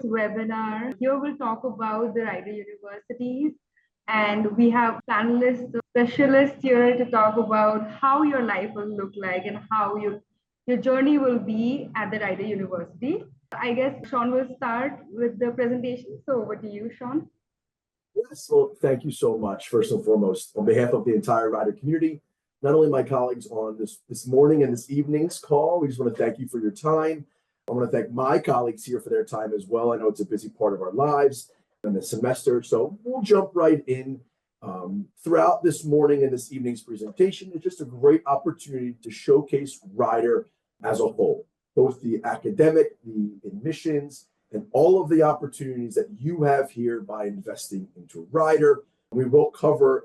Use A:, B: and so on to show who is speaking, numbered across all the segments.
A: webinar. Here we'll talk about the Rider universities, and we have panelists, specialists here to talk about how your life will look like and how your journey will be at the Rider University. I guess Sean will start with the presentation. So over to you, Sean.
B: Yes, well, thank you so much. First and foremost, on behalf of the entire Rider community, not only my colleagues on this morning and this evening's call, we just want to thank you for your time. I want to thank my colleagues here for their time as well. I know it's a busy part of our lives and the semester, so we'll jump right in. Throughout this morning and this evening's presentation, it's just a great opportunity to showcase Rider as a whole, both the academic, the admissions, and all of the opportunities that you have here by investing into Rider. We will cover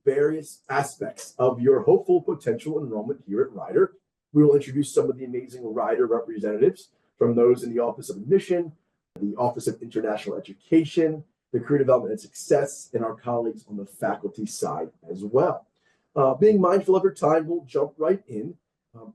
B: various aspects of your hopeful potential enrollment here at Rider. We will introduce some of the amazing Rider representatives, from those in the Office of Admission, the Office of International Education, the Career Development and Success, and our colleagues on the faculty side as well. Being mindful of your time, we'll jump right in.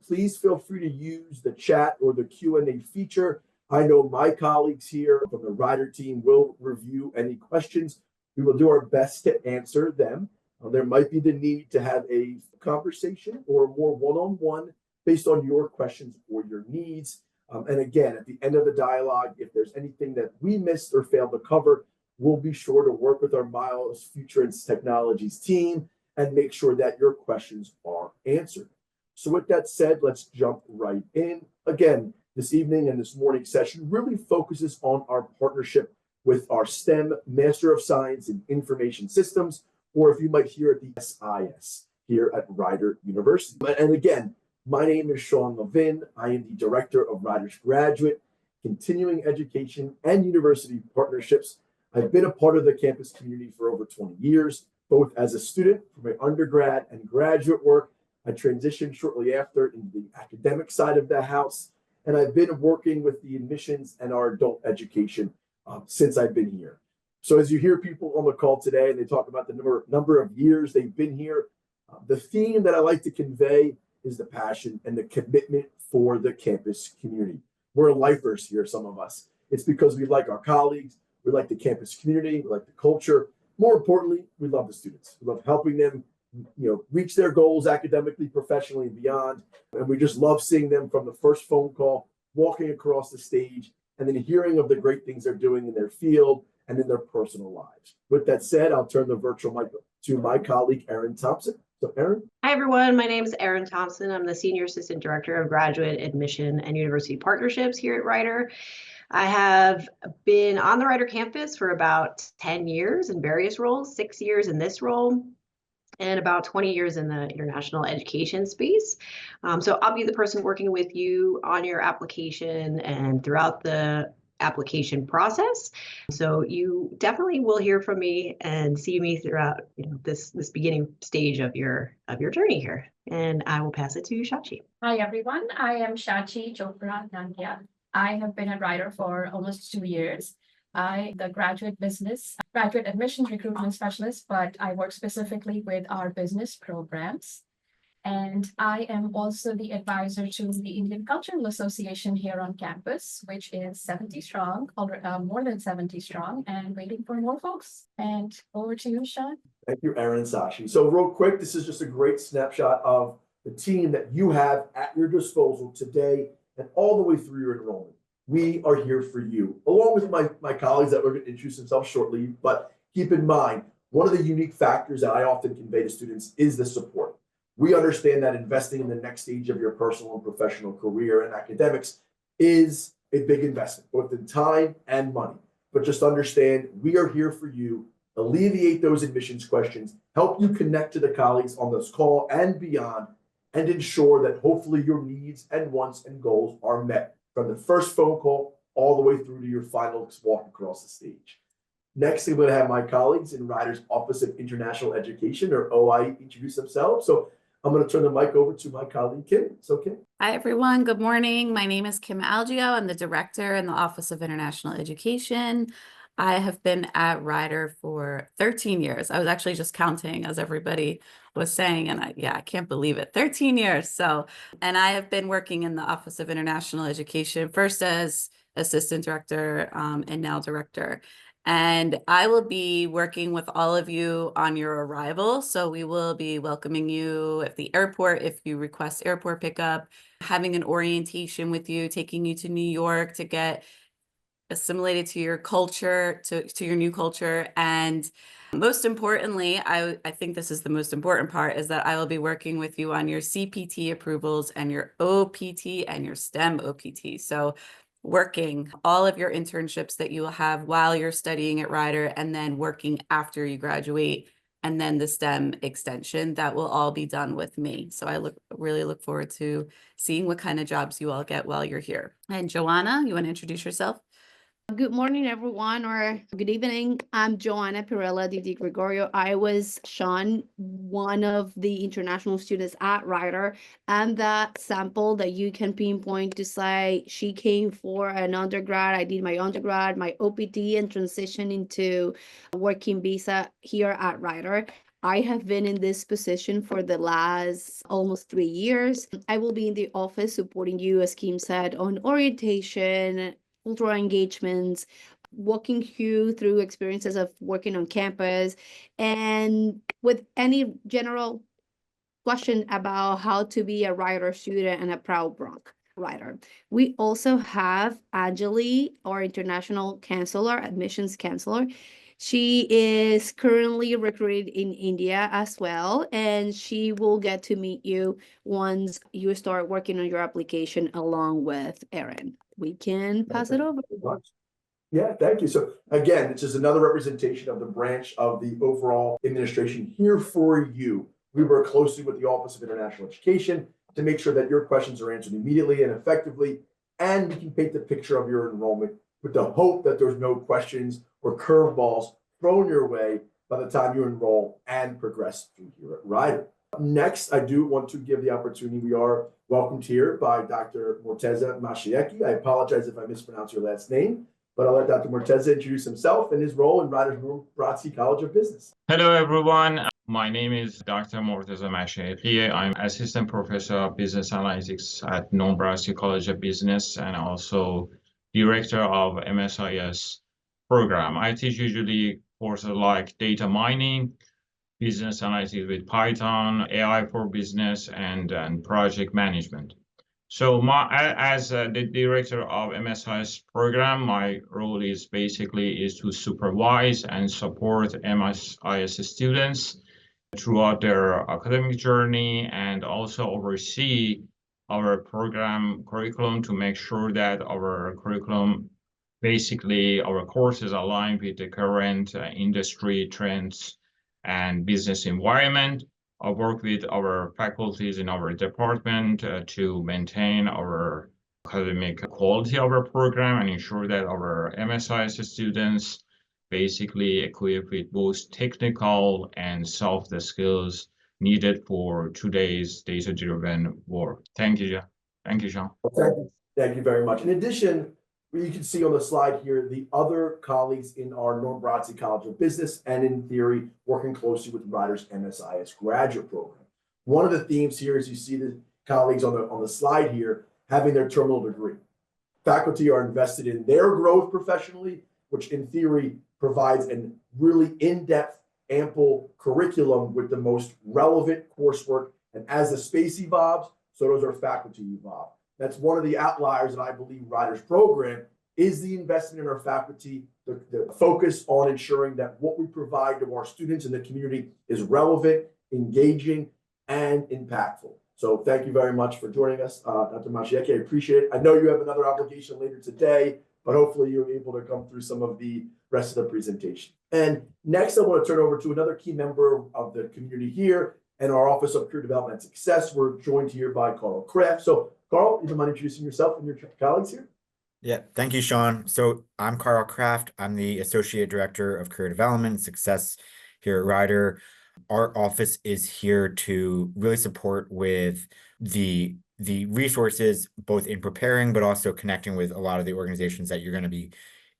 B: Please feel free to use the chat or the Q&A feature. I know my colleagues here from the Rider team will review any questions. We will do our best to answer them. There might be the need to have a conversation or more one-on-one based on your questions or your needs. And again, at the end of the dialogue, if there's anything that we missed or failed to cover, we'll be sure to work with our Miles Futurense Technologies team and make sure that your questions are answered. So with that said, let's jump right in. Again, this evening and this morning session really focuses on our partnership with our STEM Master of Science in Information Systems, or if you might hear it, the SIS here at Rider University. And again, my name is Sean Levin. I am the Director of Rider's Graduate, Continuing Education, and University Partnerships. I've been a part of the campus community for over 20 years, both as a student for my undergrad and graduate work. I transitioned shortly after into the academic side of the house, and I've been working with the admissions and our adult education since I've been here. So as you hear people on the call today, and they talk about the number of years they've been here, the theme that I like to convey is the passion and the commitment for the campus community. We're lifers here, some of us. It's because we like our colleagues, we like the campus community, we like the culture. More importantly, we love the students. We love helping them, reach their goals academically, professionally, and beyond. And we just love seeing them from the first phone call, walking across the stage, and then hearing of the great things they're doing in their field and in their personal lives. With that said, I'll turn the virtual mic to my colleague, Erin Thompson. So Erin.
C: Hi, everyone. My name is Erin Thompson. I'm the Senior Assistant Director of Graduate Admission and University Partnerships here at Rider. I have been on the Rider campus for about 10 years in various roles, 6 years in this role, and about 20 years in the international education space. So I'll be the person working with you on your application and throughout the application process. So you definitely will hear from me and see me throughout this beginning stage of your journey here. And I will pass it to Shachi.
D: Hi everyone, I am Shachi Chopra-Nangia. I have been at Rider for almost 2 years. I'm the graduate admission recruitment specialist, but I work specifically with our business programs. And I am also the advisor to the Indian Cultural Association here on campus, which is 70 strong, more than 70 strong, and waiting for more folks. And over to you, Sean.
B: Thank you, Erin and Sashi. So real quick, this is just a great snapshot of the team that you have at your disposal today and all the way through your enrollment. We are here for you, along with my colleagues that we're going to introduce themselves shortly. But keep in mind, one of the unique factors that I often convey to students is the support. We understand that investing in the next stage of your personal and professional career and academics is a big investment, both in time and money. But just understand, we are here for you, alleviate those admissions questions, help you connect to the colleagues on this call and beyond, and ensure that hopefully your needs and wants and goals are met from the first phone call all the way through to your final walk across the stage. Next, I'm going to have my colleagues in Rider's Office of International Education, or OIE, introduce themselves. So I'm going to turn the mic over to my colleague, Kim. So Kim.
E: Hi, everyone. Good morning. My name is Kim Algio. I'm the Director in the Office of International Education. I have been at Rider for 13 years. I was actually just counting as everybody was saying, and I can't believe it, 13 years. And I have been working in the Office of International Education, first as assistant director, and now director. And I will be working with all of you on your arrival. So we will be welcoming you at the airport if you request airport pickup, having an orientation with you, taking you to New York to get assimilated to your culture, to your new culture. And most importantly, I think this is the most important part, is that I will be working with you on your CPT approvals and your OPT and your STEM OPT. So working all of your internships that you will have while you're studying at Rider, and then working after you graduate, and then the STEM extension, that will all be done with me. So I really look forward to seeing what kind of jobs you all get while you're here. And Joanna, you want to introduce yourself?
F: Good morning, everyone, or good evening. I'm Joanna Pirella Di Gregorio. I was Sean, one of the international students at Rider, and that sample that you can pinpoint to say she came for an undergrad. I did my undergrad, my OPT, and transition into a working visa here at Rider. I have been in this position for the last almost 3 years. I will be in the office supporting you, as Kim said, on orientation, cultural engagements, walking you through experiences of working on campus, and with any general question about how to be a Rider student and a proud Bronx Rider. We also have Anjali, our international counselor, admissions counselor. She is currently recruited in India as well, and she will get to meet you once you start working on your application along with Erin. We can pass it over.
B: Yeah, thank you. So again, this is another representation of the branch of the overall administration here for you. We work closely with the Office of International Education to make sure that your questions are answered immediately and effectively, and we can paint the picture of your enrollment with the hope that there's no questions or curveballs thrown your way by the time you enroll and progress through here at Rider. Next, I do want to give the opportunity. We are welcomed here by Dr. Morteza Mashieki. I apologize if I mispronounce your last name, but I'll let Dr. Morteza introduce himself and his role in Rider's Roorkee College of Business.
G: Hello, everyone. My name is Dr. Morteza Mashieki. I'm Assistant Professor of Business Analytics at Roorkee College of Business and also Director of MSIS program. I teach usually courses like data mining, business analytics with Python, AI for business, and project management. So as the director of MSIS program, my role is basically to supervise and support MSIS students throughout their academic journey, and also oversee our program curriculum to make sure that our curriculum, basically our courses, align with the current industry trends and business environment. I work with our faculties in our department to maintain our academic quality of our program and ensure that our MSIS students basically equipped with both technical and soft skills needed for today's data-driven world. Thank you, John. Thank you, Sean.
B: Thank you very much. In addition, you can see on the slide here the other colleagues in our Roorkee College of Business and in theory working closely with Rider's MSIS graduate program. One of the themes here is you see the colleagues on the slide here having their terminal degree. Faculty are invested in their growth professionally, which in theory provides a really in-depth, ample curriculum with the most relevant coursework. And as the space evolves, so does our faculty evolve. That's one of the outliers that I believe Rider's program is the investment in our faculty, the focus on ensuring that what we provide to our students in the community is relevant, engaging, and impactful. So thank you very much for joining us, Dr. Mashieki. I appreciate it. I know you have another obligation later today, but hopefully you're able to come through some of the rest of the presentation. And next, I want to turn over to another key member of the community here and our Office of Career Development and Success. We're joined here by Carl Kraft. So Carl, you don't mind introducing yourself and your colleagues here?
H: Yeah, thank you, Sean. So I'm Carl Kraft. I'm the Associate Director of Career Development and Success here at Rider. Our office is here to really support with the resources, both in preparing, but also connecting with a lot of the organizations that you're going to be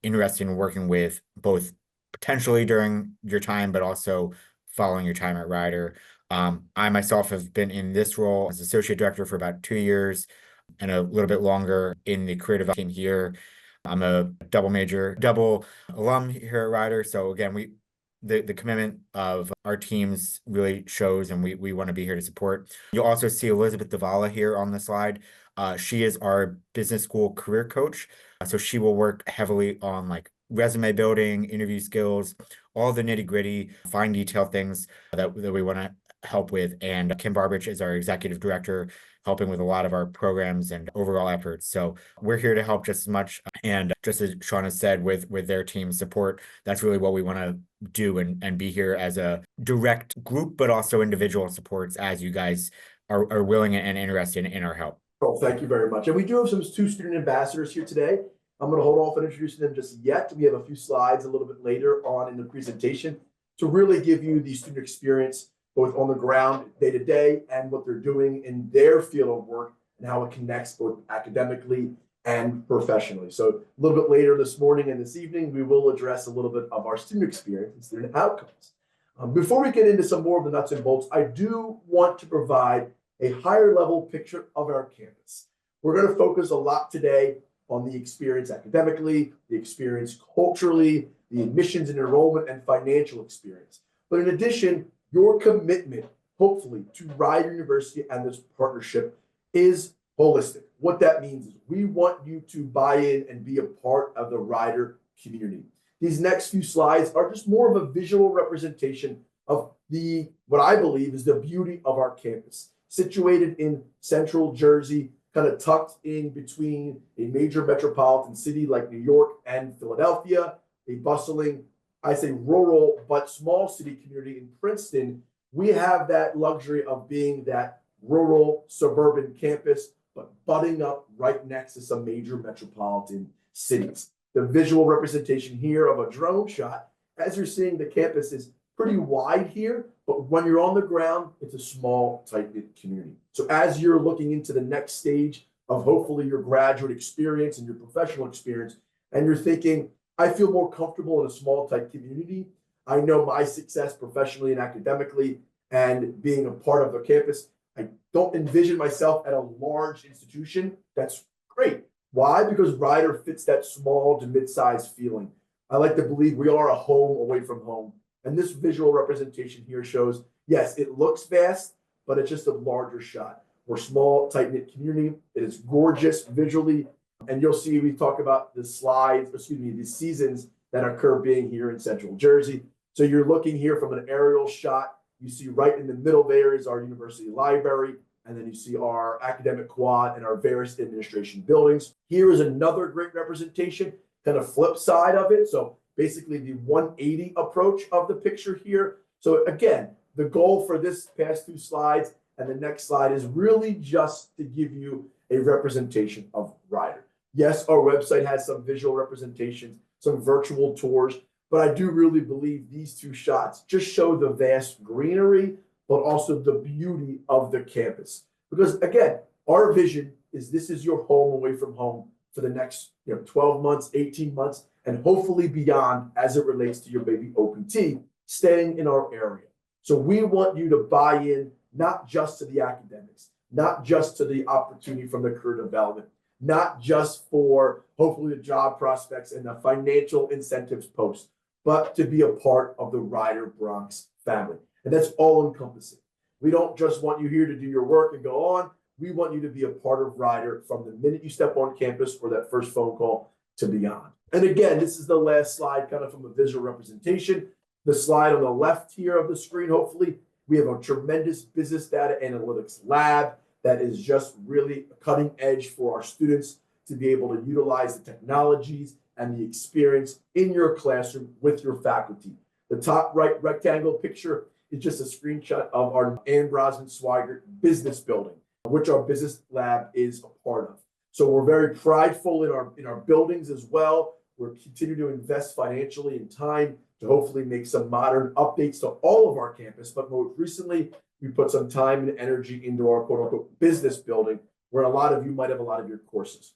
H: interested in working with, both potentially during your time, but also following your time at Rider. I myself have been in this role as Associate Director for about 2 years and a little bit longer in the career development here. I'm a double major, double alum here at Rider. So again, the commitment of our teams really shows, and we want to be here to support. You'll also see Elizabeth Davala here on the slide. She is our business school career coach. So she will work heavily on like resume building, interview skills, all the nitty gritty, fine detail things that we want to help with. And Kim Barbich is our executive director, helping with a lot of our programs and overall efforts. So we're here to help just as much. And just as Sean has said, with their team support, that's really what we want to do and be here as a direct group, but also individual supports as you guys are willing and interested in our help.
B: Well, thank you very much. And we do have some two student ambassadors here today. I'm going to hold off on introducing them just yet. We have a few slides a little bit later on in the presentation to really give you the student experience, both on the ground day to day and what they're doing in their field of work and how it connects both academically and professionally. So a little bit later this morning and this evening, we will address a little bit of our student experience and student outcomes. Before we get into some more of the nuts and bolts, I do want to provide a higher level picture of our campus. We're going to focus a lot today on the experience academically, the experience culturally, the admissions and enrollment and financial experience. But in addition, your commitment, hopefully, to Rider University and this partnership is holistic. What that means is we want you to buy in and be a part of the Rider community. These next few slides are just more of a visual representation of what I believe is the beauty of our campus. Situated in central Jersey, kind of tucked in between a major metropolitan city like New York and Philadelphia, a bustling, I say rural, but small city community in Princeton. We have that luxury of being that rural suburban campus, but butting up right next to some major metropolitan cities. The visual representation here of a drone shot, as you're seeing, the campus is pretty wide here, but when you're on the ground, it's a small, tight-knit community. So as you're looking into the next stage of hopefully your graduate experience and your professional experience, and you're thinking, I feel more comfortable in a small, tight community. I know my success professionally and academically and being a part of the campus. I don't envision myself at a large institution. That's great. Why? Because Rider fits that small to mid-sized feeling. I like to believe we are a home away from home. And this visual representation here shows, yes, it looks vast, but it's just a larger shot. We're small, tight-knit community. It is gorgeous visually. And you'll see we talk about the seasons that occur being here in central Jersey. So you're looking here from an aerial shot. You see right in the middle there is our university library. And then you see our academic quad and our various administration buildings. Here is another great representation, kind of flip side of it. So basically the 180 approach of the picture here. So again, the goal for this past two slides and the next slide is really just to give you a representation of Rider. Yes, our website has some visual representations, some virtual tours, but I do really believe these two shots just show the vast greenery, but also the beauty of the campus. Because again, our vision is this is your home away from home for the next 12 months, 18 months, and hopefully beyond as it relates to your baby OPT staying in our area. So we want you to buy in not just to the academics, not just to the opportunity from the career development, not just for hopefully the job prospects and the financial incentives post, but to be a part of the Rider Bronx family. And that's all encompassing. We don't just want you here to do your work and go on. We want you to be a part of Rider from the minute you step on campus or that first phone call to beyond. And again, this is the last slide kind of from a visual representation. The slide on the left here of the screen, hopefully, we have a tremendous business data analytics lab that is just really cutting edge for our students to be able to utilize the technologies and the experience in your classroom with your faculty. The top right rectangle picture is just a screenshot of our Ann Brosman Swigert business building, which our business lab is a part of. So we're very prideful in our buildings as well. We're continuing to invest financially and time to hopefully make some modern updates to all of our campus. But most recently, we put some time and energy into our quote unquote business building, where a lot of you might have a lot of your courses.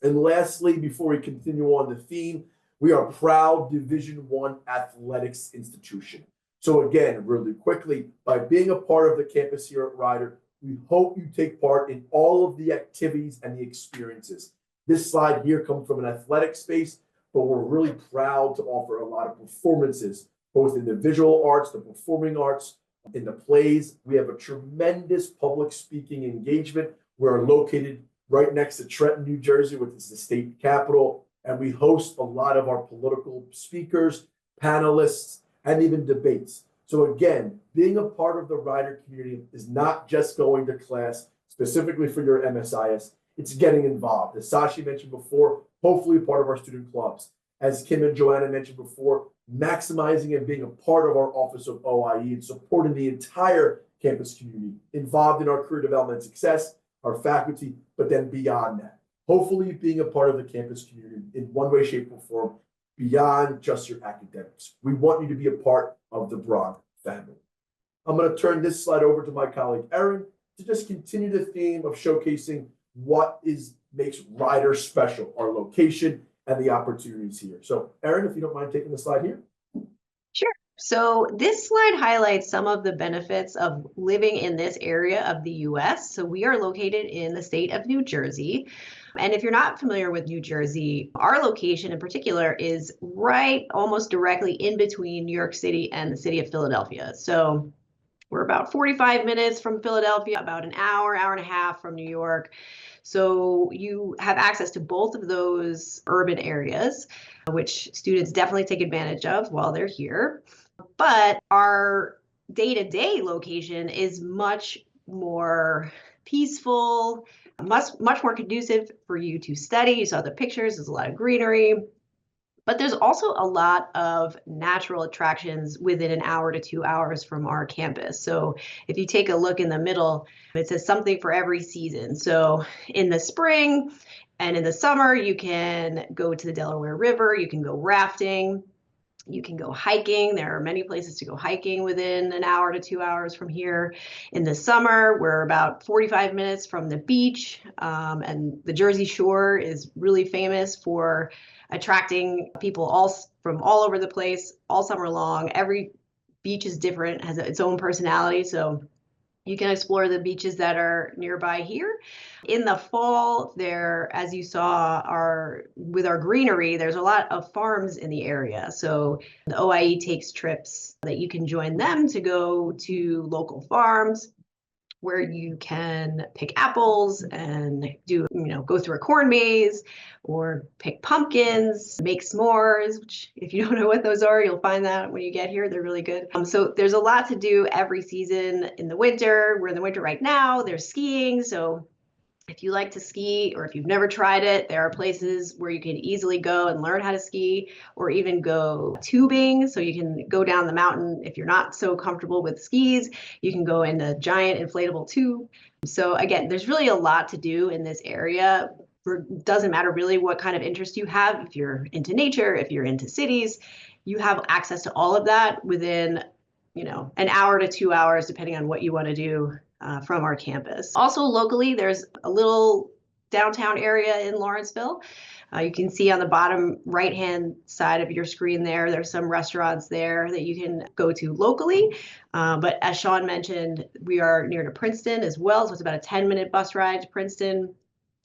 B: And lastly, before we continue on the theme, we are a proud Division I athletics institution. So again, really quickly, by being a part of the campus here at Rider, we hope you take part in all of the activities and the experiences. This slide here comes from an athletic space, but we're really proud to offer a lot of performances, both in the visual arts, the performing arts, in the plays. We have a tremendous public speaking engagement. We're located right next to Trenton, New Jersey, which is the state capital, and we host a lot of our political speakers, panelists, and even debates. So again, being a part of the Rider community is not just going to class specifically for your MSIS, it's getting involved. As Shachi mentioned before, hopefully part of our student clubs. As Kim and Joanna mentioned before, maximizing and being a part of our Office of OIE and supporting the entire campus community involved in our career development success, our faculty, but then beyond that. Hopefully being a part of the campus community in one way, shape, or form beyond just your academics. We want you to be a part of the broad family. I'm going to turn this slide over to my colleague, Erin, to just continue the theme of showcasing what makes Rider special, our location and the opportunities here. So Erin, if you don't mind taking the slide here.
C: Sure. So this slide highlights some of the benefits of living in this area of the US. So we are located in the state of New Jersey. And if you're not familiar with New Jersey, our location in particular is right almost directly in between New York City and the city of Philadelphia. So we're about 45 minutes from Philadelphia, about an hour, hour and a half from New York. So you have access to both of those urban areas, which students definitely take advantage of while they're here. But our day-to-day location is much more peaceful, much more conducive for you to study. You saw the pictures, there's a lot of greenery. But there's also a lot of natural attractions within an hour to 2 hours from our campus. So if you take a look in the middle, it says something for every season. So in the spring and in the summer, you can go to the Delaware River, you can go rafting, you can go hiking. There are many places to go hiking within an hour to 2 hours from here. In the summer, we're about 45 minutes from the beach, and the Jersey Shore is really famous for attracting people from all over the place all summer long. Every beach is different, has its own personality. So you can explore the beaches that are nearby here. In the fall, there, as you saw, with our greenery, there's a lot of farms in the area. So the OIE takes trips that you can join them to go to local farms where you can pick apples and go through a corn maze or pick pumpkins, make s'mores, which if you don't know what those are, you'll find that when you get here. They're really good. So there's a lot to do every season. In the winter, we're in the winter right now, there's skiing. So if you like to ski or if you've never tried it, there are places where you can easily go and learn how to ski or even go tubing. So you can go down the mountain. If you're not so comfortable with skis, you can go in a giant inflatable tube. So again, there's really a lot to do in this area. It doesn't matter really what kind of interest you have. If you're into nature, if you're into cities, you have access to all of that within an hour to 2 hours, depending on what you want to do from our campus. Also locally, there's a little downtown area in Lawrenceville. You can see on the bottom right-hand side of your screen there's some restaurants there that you can go to locally. But as Sean mentioned, we are near to Princeton as well. So it's about a 10-minute bus ride to Princeton.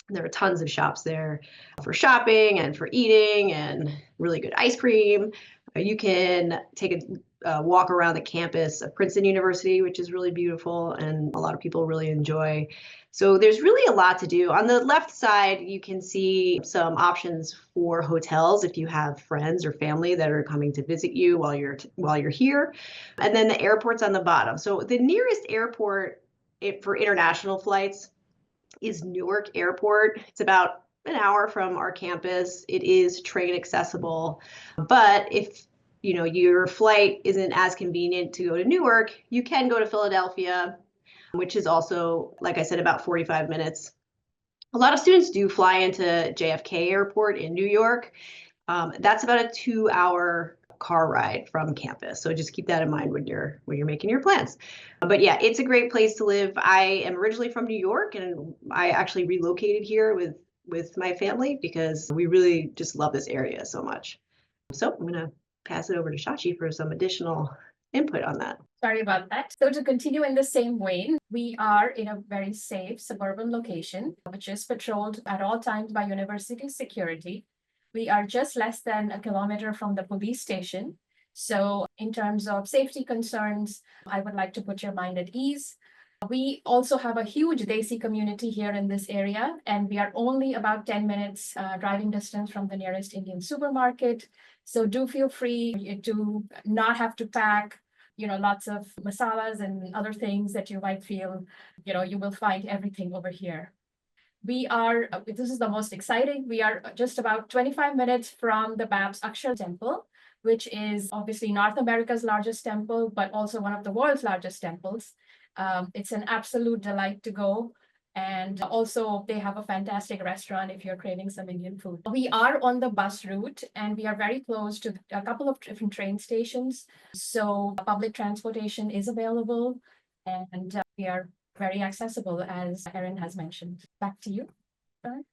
C: There are tons of shops there for shopping and for eating and really good ice cream. You can take a walk around the campus of Princeton University, which is really beautiful and a lot of people really enjoy. So there's really a lot to do. On the left side, you can see some options for hotels if you have friends or family that are coming to visit you while you're here. And then the airport's on the bottom. So the nearest airport for international flights is Newark Airport. It's about an hour from our campus. It is train accessible, but if your flight isn't as convenient to go to Newark, you can go to Philadelphia, which is also, like I said, about 45 minutes. A lot of students do fly into JFK Airport in New York. That's about a 2-hour car ride from campus. So just keep that in mind when you're making your plans. But yeah, it's a great place to live. I am originally from New York, and I actually relocated here with my family because we really just love this area so much. So I'm going to pass it over to Shachi for some additional input on that.
D: Sorry about that. So to continue in the same vein, we are in a very safe suburban location, which is patrolled at all times by university security. We are just less than a kilometer from the police station. So in terms of safety concerns, I would like to put your mind at ease. We also have a huge Desi community here in this area, and we are only about 10 minutes driving distance from the nearest Indian supermarket. So do feel free to not have to pack, lots of masalas and other things that you might feel, you will find everything over here. This is the most exciting. We are just about 25 minutes from the Babs Akshar Temple, which is obviously North America's largest temple, but also one of the world's largest temples. It's an absolute delight to go. And also they have a fantastic restaurant if you're craving some Indian food. We are on the bus route and we are very close to a couple of different train stations. So public transportation is available and we are very accessible, as Erin has mentioned. Back to you.
B: Thank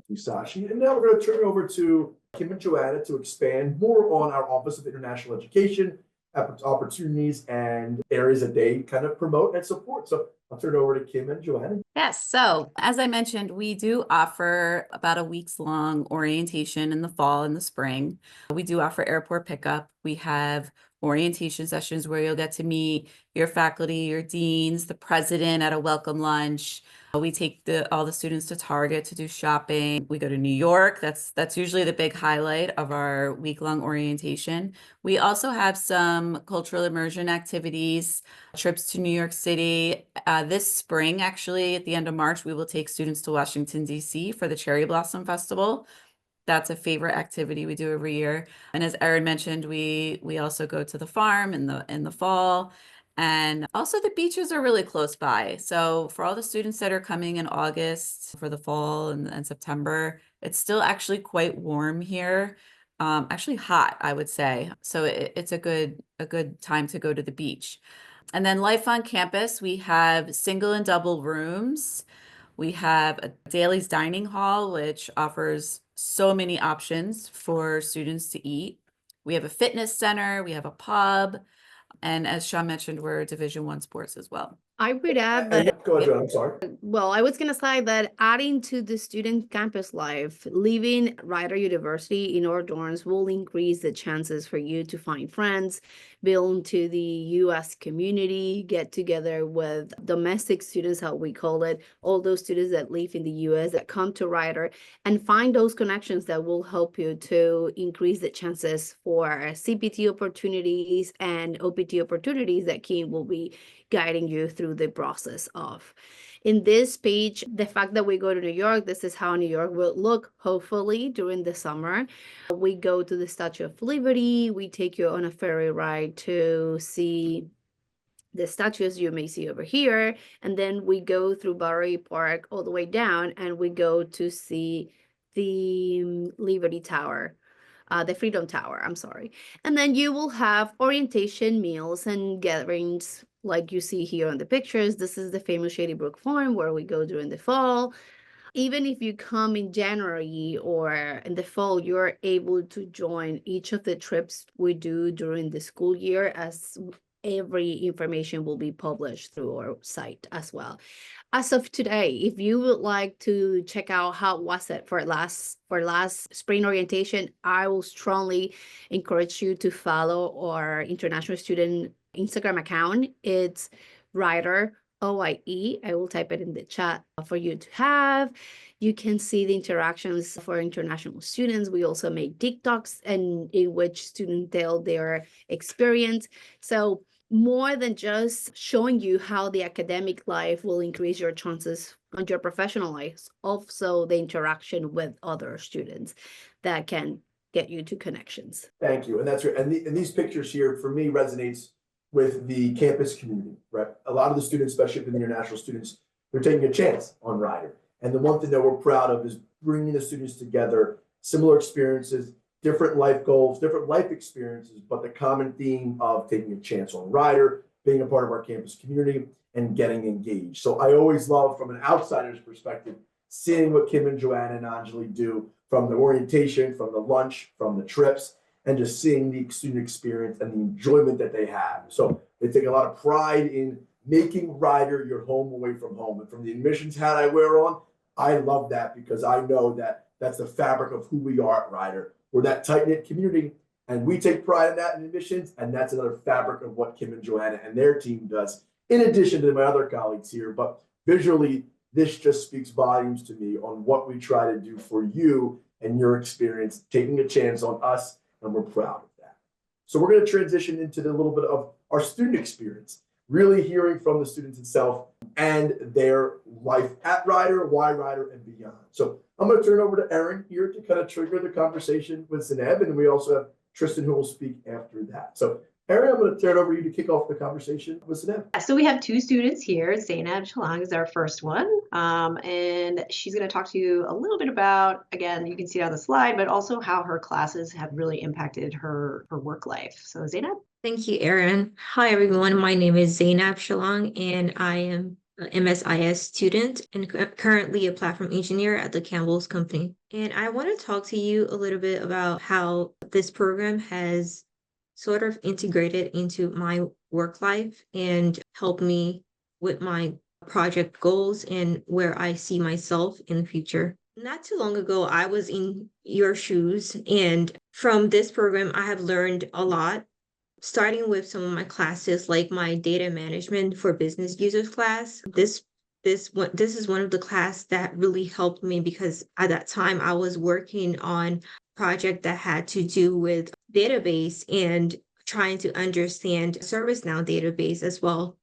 B: you, Shachi. And now we're going to turn it over to Kim and Joanna to expand more on our Office of International Education, opportunities and areas that they kind of promote and support. So I'll turn it over to Kim and Joanna.
E: Yes. So as I mentioned, we do offer about a week's long orientation in the fall and the spring. We do offer airport pickup. We have orientation sessions where you'll get to meet your faculty, your deans, the president at a welcome lunch. We take all the students to Target to do shopping. We go to New York. That's usually the big highlight of our week-long orientation. We also have some cultural immersion activities, trips to New York City. This spring, actually, at the end of March, we will take students to Washington, D.C. for the Cherry Blossom Festival. That's a favorite activity we do every year. And as Erin mentioned, we also go to the farm in the fall. And also the beaches are really close by. So for all the students that are coming in August for the fall and September, it's still actually quite warm here. Actually hot, I would say. So it's a good time to go to the beach. And then life on campus, we have single and double rooms. We have a Daly's dining hall, which offers so many options for students to eat. We have a fitness center, we have a pub, and as Sean mentioned, we're Division I sports as well.
F: I would add that.
B: Go ahead, Joanna, I'm sorry.
F: Well, I was going to say that adding to the student campus life, living Rider University in our dorms will increase the chances for you to find friends, build to the U.S. community, get together with domestic students, how we call it, all those students that live in the U.S. that come to Rider, and find those connections that will help you to increase the chances for CPT opportunities and OPT opportunities that Kim will be guiding you through the process of. In this page, the fact that we go to New York, this is how New York will look, hopefully, during the summer. We go to the Statue of Liberty. We take you on a ferry ride to see the statues you may see over here. And then we go through Battery Park all the way down, and we go to see the Liberty Tower. The Freedom Tower, I'm sorry. And then you will have orientation meals and gatherings like you see here on the pictures. This is the famous Shady Brook Farm where we go during the fall. Even if you come in January or in the fall, you're able to join each of the trips we do during the school year, as every information will be published through our site as well. As of today, if you would like to check out how was it for last spring orientation, I will strongly encourage you to follow our international student Instagram account. It's Rider OIE. I will type it in the chat for you to have. You can see the interactions for international students. We also make TikToks and in which students tell their experience. So more than just showing you how the academic life will increase your chances on your professional life, also the interaction with other students that can get you to connections.
B: Thank you. And that's right. And these pictures here for me resonates with the campus community, right? A lot of the students, especially the international students, they're taking a chance on Rider. And the one thing that we're proud of is bringing the students together, similar experiences, different life goals, different life experiences, but the common theme of taking a chance on Rider, being a part of our campus community, and getting engaged. So I always love, from an outsider's perspective, seeing what Kim and Joanna and Anjali do, from the orientation, from the lunch, from the trips, and just seeing the student experience and the enjoyment that they have. So They take a lot of pride in making Rider your home away from home. And from the admissions hat I wear on, I love that because I know that that's the fabric of who we are at Rider. We're that tight-knit community, and we take pride in that in admissions, and that's another fabric of what Kim and Joanna and their team does, in addition to my other colleagues here. But visually, this just speaks volumes to me on what we try to do for you and your experience, taking a chance on us, and we're proud of that. So we're going to transition into a little bit of our student experience, really hearing from the students itself and their life at Rider, why Rider, and beyond. So I'm going to turn over to Erin here to kind of trigger the conversation with Zainab, and we also have Tristan who will speak after that. So Erin, I'm going to turn it over to you to kick off the conversation with Zainab.
C: So we have two students here. Zainab Chalang is our first one, and she's going to talk to you a little bit about, again, you can see it on the slide, but also how her classes have really impacted her work life. So Zainab.
I: Thank you, Erin. Hi, everyone. My name is Zainab Chalang, and I am an MSIS student and currently a platform engineer at the Campbell's Company. And I want to talk to you a little bit about how this program has sort of integrated into my work life and helped me with my project goals and where I see myself in the future. Not too long ago, I was in your shoes, and from this program, I have learned a lot, starting with some of my classes, like my data management for business users class. This is one of the classes that really helped me because at that time I was working on a project that had to do with database and trying to understand ServiceNow database as well.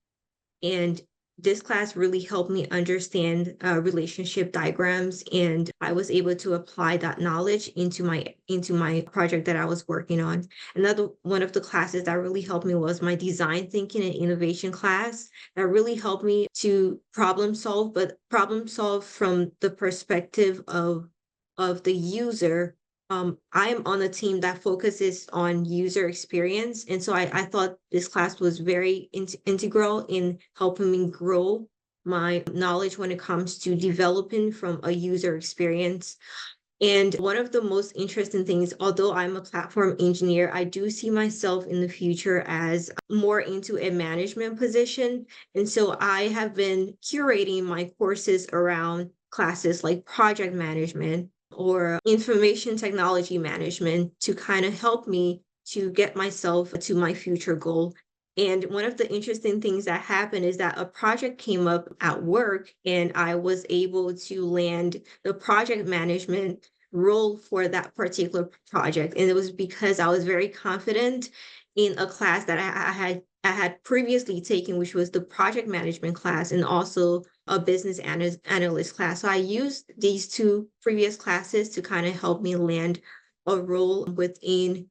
I: And this class really helped me understand relationship diagrams, and I was able to apply that knowledge into my project that I was working on. Another one of the classes that really helped me was my design thinking and innovation class that really helped me to problem solve, but problem solve from the perspective of the user. I am on a team that focuses on user experience. And so I thought this class was very integral in helping me grow my knowledge when it comes to developing from a user experience. And one of the most interesting things, although I'm a platform engineer, I do see myself in the future as more into a management position. And so I have been curating my courses around classes like project management or information technology management to kind of help me to get myself to my future goal. And one of the interesting things that happened is that a project came up at work, and I was able to land the project management role for that particular project. And it was because I was very confident in a class that I had previously taken, which was the project management class and also a business analyst class. So I used these two previous classes to kind of help me land a role within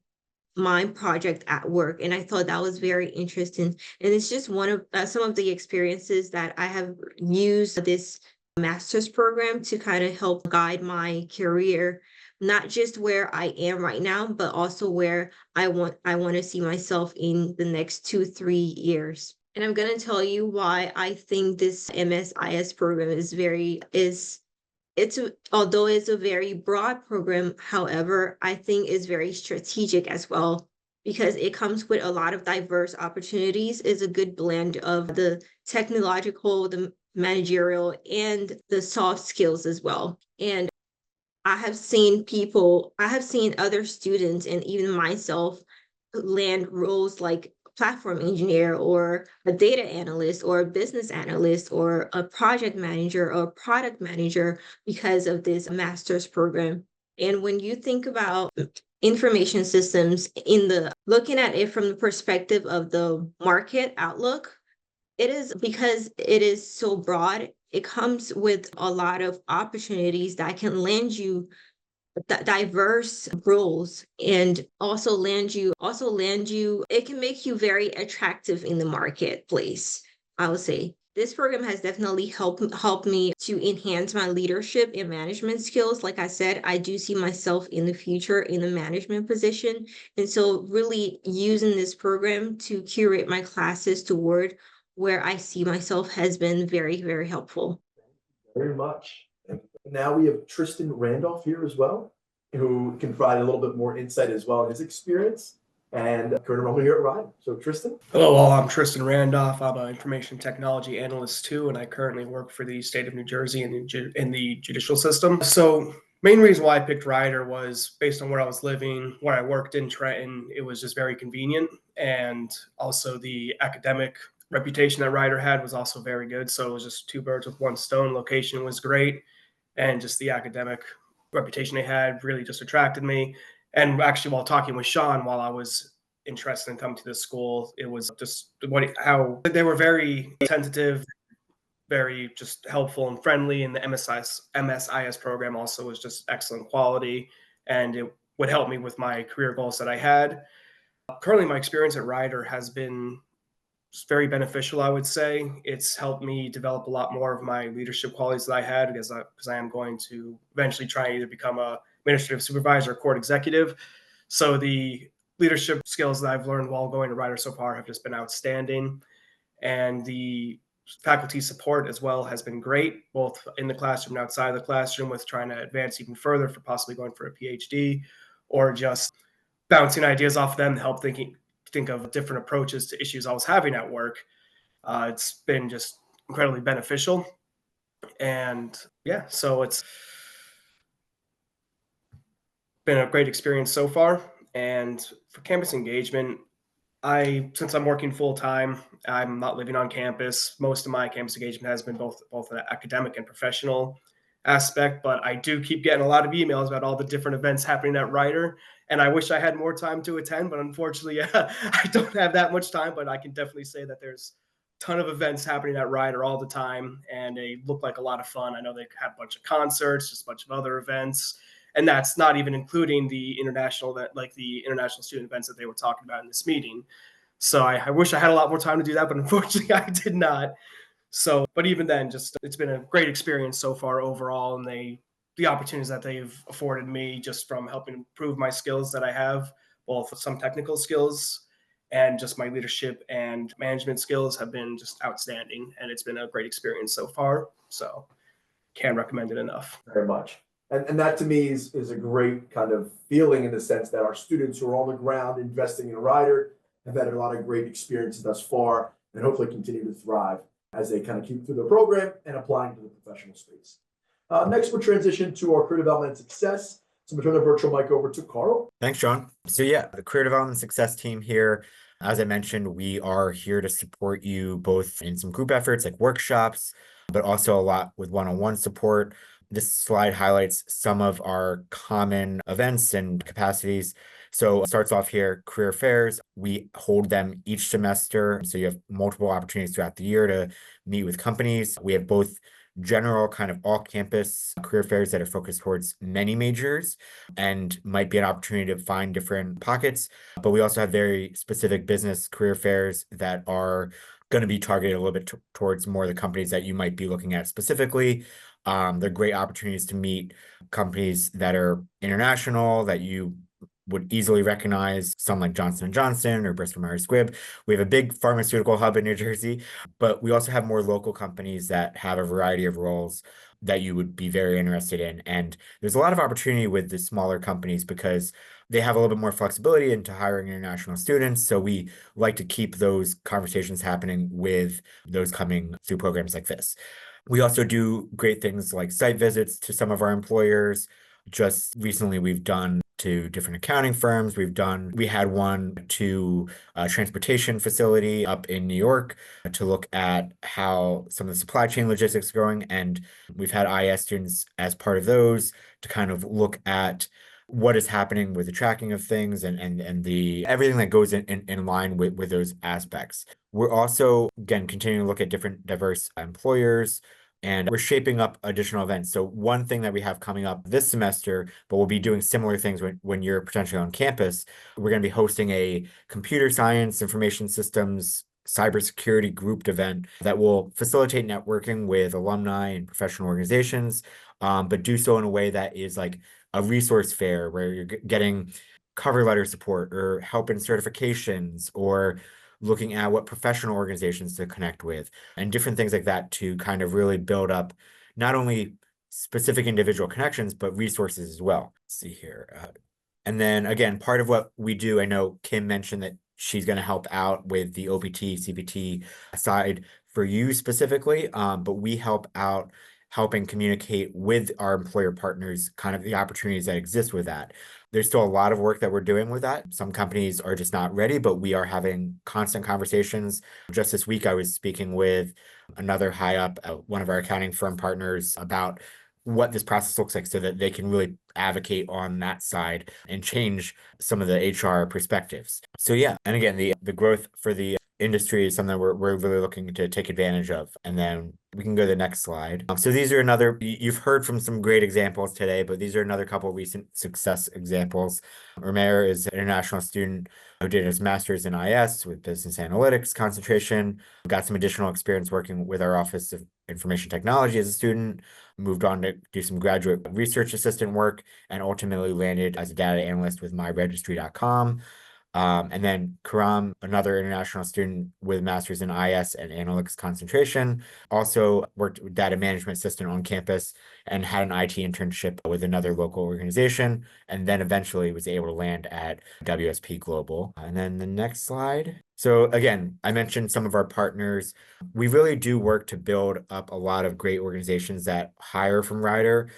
I: my project at work. And I thought that was very interesting. And it's just one of some of the experiences that I have used this master's program to kind of help guide my career, not just where I am right now, but also where I want to see myself in the next 2-3 years. And I'm going to tell you why I think this MSIS program although it's a very broad program, however, I think is very strategic as well, because it comes with a lot of diverse opportunities. It's a good blend of the technological, the managerial, and the soft skills as well. And I have seen other students and even myself land roles like platform engineer or a data analyst or a business analyst or a project manager or a product manager because of this master's program. And when you think about information systems looking at it from the perspective of the market outlook, it is because it is so broad. It comes with a lot of opportunities that can land you diverse roles and also land you, it can make you very attractive in the marketplace. I would say this program has definitely helped me to enhance my leadership and management skills. Like I said, I do see myself in the future in a management position. And so really using this program to curate my classes toward where I see myself has been very, very helpful.
B: Very much. And now we have Tristan Randolph here as well, who can provide a little bit more insight as well in his experience. and current enrollment here at Rider. So Tristan.
J: Hello, all. I'm Tristan Randolph. I'm an information technology analyst too, and I currently work for the state of New Jersey in the judicial system. So main reason why I picked Rider was based on where I was living, where I worked in Trenton. It was just very convenient, and also the academic reputation that Rider had was also very good. So it was just two birds with one stone. Location was great, and just the academic reputation they had really just attracted me. And actually, while talking with Sean, while I was interested in coming to this school, it was just how they were very tentative, very just helpful and friendly. And the MSIS program also was just excellent quality, and it would help me with my career goals that I had. Currently, my experience at Rider has been very beneficial, I would say. It's helped me develop a lot more of my leadership qualities that I had because I am going to eventually try and either become a administrative supervisor or court executive. So the leadership skills that I've learned while going to Rider so far have just been outstanding. And the faculty support as well has been great, both in the classroom and outside of the classroom, with trying to advance even further for possibly going for a PhD or just bouncing ideas off them to help think of different approaches to issues I was having at work. It's been just incredibly beneficial. And yeah, so it's been a great experience so far. And for campus engagement, since I'm working full time, I'm not living on campus. Most of my campus engagement has been both an academic and professional aspect, but I do keep getting a lot of emails about all the different events happening at Rider. And I wish I had more time to attend, but unfortunately, I don't have that much time. But I can definitely say that there's a ton of events happening at Rider all the time, and they look like a lot of fun. I know they have a bunch of concerts, just a bunch of other events, and that's not even including the international student events that they were talking about in this meeting. So I wish I had a lot more time to do that, but unfortunately, I did not. So, but even then, just it's been a great experience so far overall, and the opportunities that they've afforded me just from helping improve my skills that I have, both some technical skills and just my leadership and management skills have been just outstanding. And it's been a great experience so far. So can't recommend it enough.
B: Very much. And that to me is a great kind of feeling in the sense that our students who are on the ground investing in Rider have had a lot of great experiences thus far and hopefully continue to thrive as they kind of keep through the program and applying to the professional space. Next, we'll transition to our career development and success. So I'm going to turn the virtual mic over to Carl.
H: Thanks, Sean. So yeah, the career development success team here, as I mentioned, we are here to support you both in some group efforts like workshops, but also a lot with one-on-one support. This slide highlights some of our common events and capacities. So it starts off here, career fairs. We hold them each semester. So you have multiple opportunities throughout the year to meet with companies. We have both general kind of all-campus career fairs that are focused towards many majors and might be an opportunity to find different pockets. But we also have very specific business career fairs that are going to be targeted a little bit towards more of the companies that you might be looking at specifically. They're great opportunities to meet companies that are international, that you would easily recognize, some like Johnson & Johnson or Bristol Myers Squibb. We have a big pharmaceutical hub in New Jersey, but we also have more local companies that have a variety of roles that you would be very interested in. And there's a lot of opportunity with the smaller companies because they have a little bit more flexibility into hiring international students. So we like to keep those conversations happening with those coming through programs like this. We also do great things like site visits to some of our employers. Just recently, we've done to different accounting firms. We had one to a transportation facility up in New York to look at how some of the supply chain logistics are going. And we've had IS students as part of those to kind of look at what is happening with the tracking of things and the everything that goes in line with those aspects. We're also, again, continuing to look at different diverse employers, and we're shaping up additional events. So one thing that we have coming up this semester, but we'll be doing similar things when you're potentially on campus, we're going to be hosting a computer science, information systems, cybersecurity grouped event that will facilitate networking with alumni and professional organizations, but do so in a way that is like a resource fair where you're getting cover letter support or help in certifications or looking at what professional organizations to connect with and different things like that to kind of really build up not only specific individual connections, but resources as well. Let's see here. And then again, part of what we do, I know Kim mentioned that she's going to help out with the OPT, CPT side for you specifically, but we help out helping communicate with our employer partners kind of the opportunities that exist with that. There's still a lot of work that we're doing with that. Some companies are just not ready, but we are having constant conversations. Just this week, I was speaking with another high up, one of our accounting firm partners, about what this process looks like so that they can really advocate on that side and change some of the HR perspectives. So yeah, and again, the growth for the industry is something we're really looking to take advantage of. And then we can go to the next slide. So these are you've heard from some great examples today, but these are another couple of recent success examples. Romer is an international student who did his master's in IS with business analytics concentration, got some additional experience working with our Office of Information Technology as a student, moved on to do some graduate research assistant work, and ultimately landed as a data analyst with myregistry.com. And then Karam, another international student with master's in IS and analytics concentration, also worked with data management assistant on campus and had an IT internship with another local organization, and then eventually was able to land at WSP Global. And then the next slide. So again, I mentioned some of our partners. We really do work to build up a lot of great organizations that hire from Rider.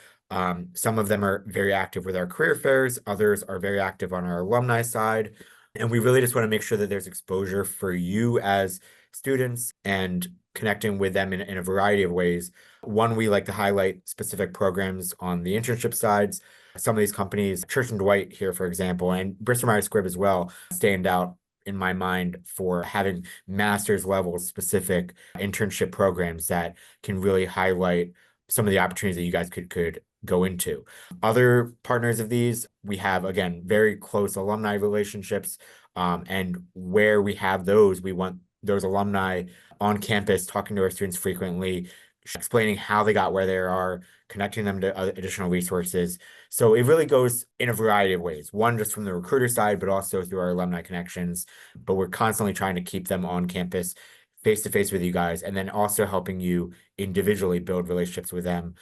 H: Some of them are very active with our career fairs. Others are very active on our alumni side. And we really just want to make sure that there's exposure for you as students and connecting with them in a variety of ways. One, we like to highlight specific programs on the internship sides. Some of these companies, Church and Dwight here, for example, and Bristol Myers Squibb as well, stand out in my mind for having master's level specific internship programs that can really highlight some of the opportunities that you guys could go into. Other partners of these, we have, again, very close alumni relationships. And where we have those, we want those alumni on campus talking to our students frequently, explaining how they got where they are, connecting them to additional resources. So it really goes in a variety of ways. One, just from the recruiter side, but also through our alumni connections. But we're constantly trying to keep them on campus face to face with you guys, and then also helping you individually build relationships with them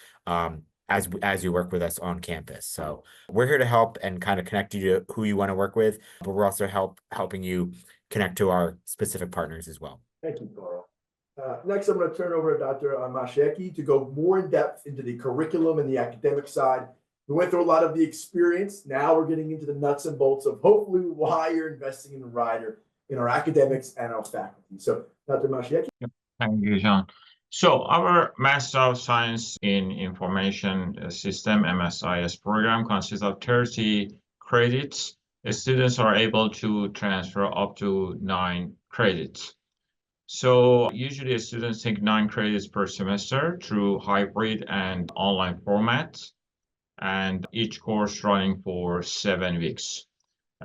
H: as you work with us on campus. So we're here to help and kind of connect you to who you want to work with, but we're also helping you connect to our specific partners as well.
B: Thank you, Carl. Next, I'm going to turn over to Dr. Masheki to go more in depth into the curriculum and the academic side. We went through a lot of the experience. Now we're getting into the nuts and bolts of hopefully why you're investing in the Rider, in our academics and our faculty. So Dr. Masheki.
G: Thank you, Sean. So our Master of Science in Information System, MSIS program, consists of 30 credits. The students are able to transfer up to 9 credits. So usually students take 9 credits per semester through hybrid and online formats, and each course running for 7 weeks.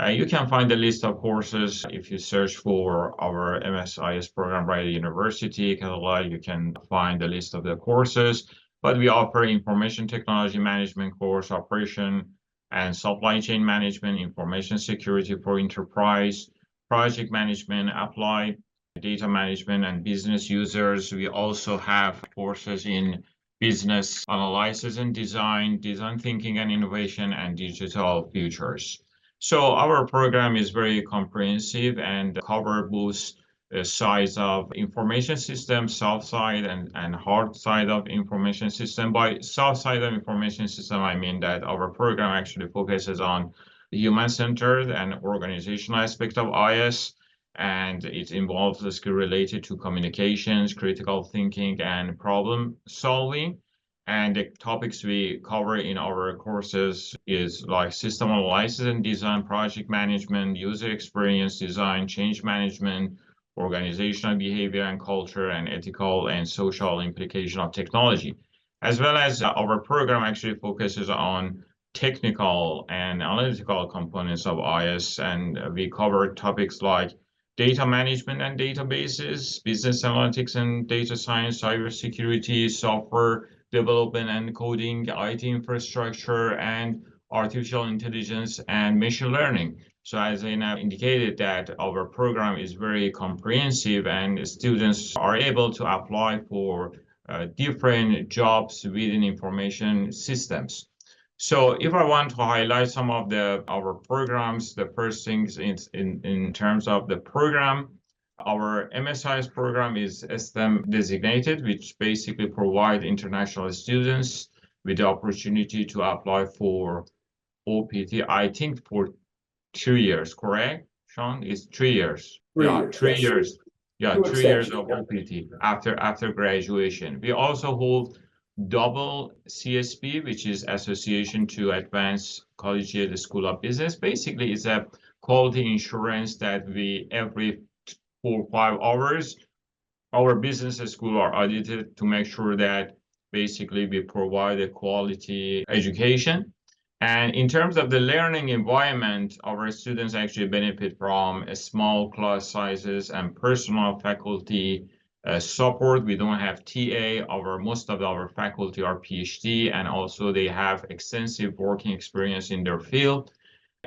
G: You can find the list of courses if you search for our MSIS program by the university catalog. You can find the list of the courses, but we offer information technology management course, operation and supply chain management, information security for enterprise, project management, applied data management and business users. We also have courses in business analysis and design thinking and innovation, and digital futures. So our program is very comprehensive and cover both sides of information system, soft side and hard side of information system. By soft side of information system, I mean that our program actually focuses on the human-centered and organizational aspect of IS, and it involves the skill related to communications, critical thinking, and problem solving. And the topics we cover in our courses is like system analysis and design, project management, user experience design, change management, organizational behavior and culture, and ethical and social implication of technology. As well as our program actually focuses on technical and analytical components of IS, and we cover topics like data management and databases, business analytics and data science, cybersecurity, software development and coding, IT infrastructure, and artificial intelligence and machine learning. So as Zainab indicated, that our program is very comprehensive and students are able to apply for different jobs within information systems. So if I want to highlight some of our programs, the first things in terms of the program, our MSIS program is STEM designated, which basically provide international students with the opportunity to apply for OPT, I think for 2 years, correct, Sean? It's 3 years. 3
B: yes.
G: years. Yeah,
B: Two
G: 3 years
B: extensions,
G: of OPT after graduation. We also hold double CSB, which is Association to Advanced Collegiate School of Business. Basically, it's a quality insurance that we every 4 or 5 hours, our business school are audited to make sure that basically we provide a quality education. And in terms of the learning environment, our students actually benefit from a small class sizes and personal faculty support. We don't have TA. Most of our faculty are PhD, and also they have extensive working experience in their field.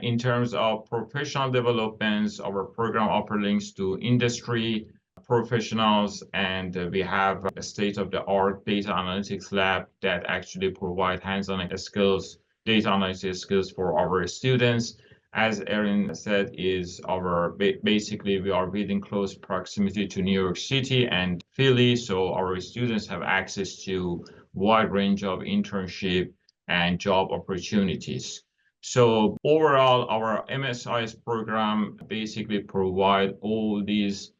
G: In terms of professional developments, our program offers links to industry professionals, and we have a state-of-the-art data analytics lab that actually provide hands-on skills, data analysis skills for our students. As Erin said, basically we are within close proximity to New York City and Philly, so our students have access to wide range of internship and job opportunities. So overall, our MSIS program basically provide all these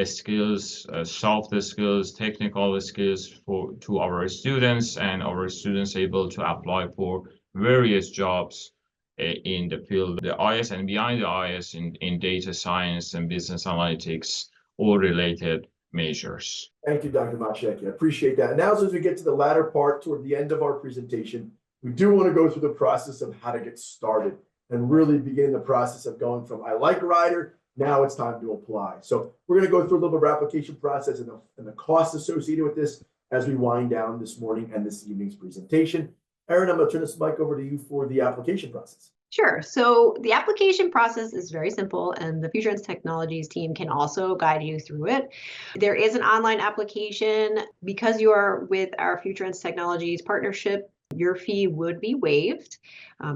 G: skills, soft skills, technical skills to our students, and our students able to apply for various jobs in the field, the IS and beyond the IS in data science and business analytics or related measures.
B: Thank you, Dr. Mashaki. I appreciate that. Now, as we get to the latter part, toward the end of our presentation, we do want to go through the process of how to get started and really begin the process of going from I like Rider, now it's time to apply. So we're going to go through a little bit of application process and the costs associated with this as we wind down this morning and this evening's presentation. Erin, I'm going to turn this mic over to you for the application process.
C: Sure. So the application process is very simple, and the Futurense Technologies team can also guide you through it. There is an online application. Because you are with our Futurense Technologies partnership, your fee would be waived.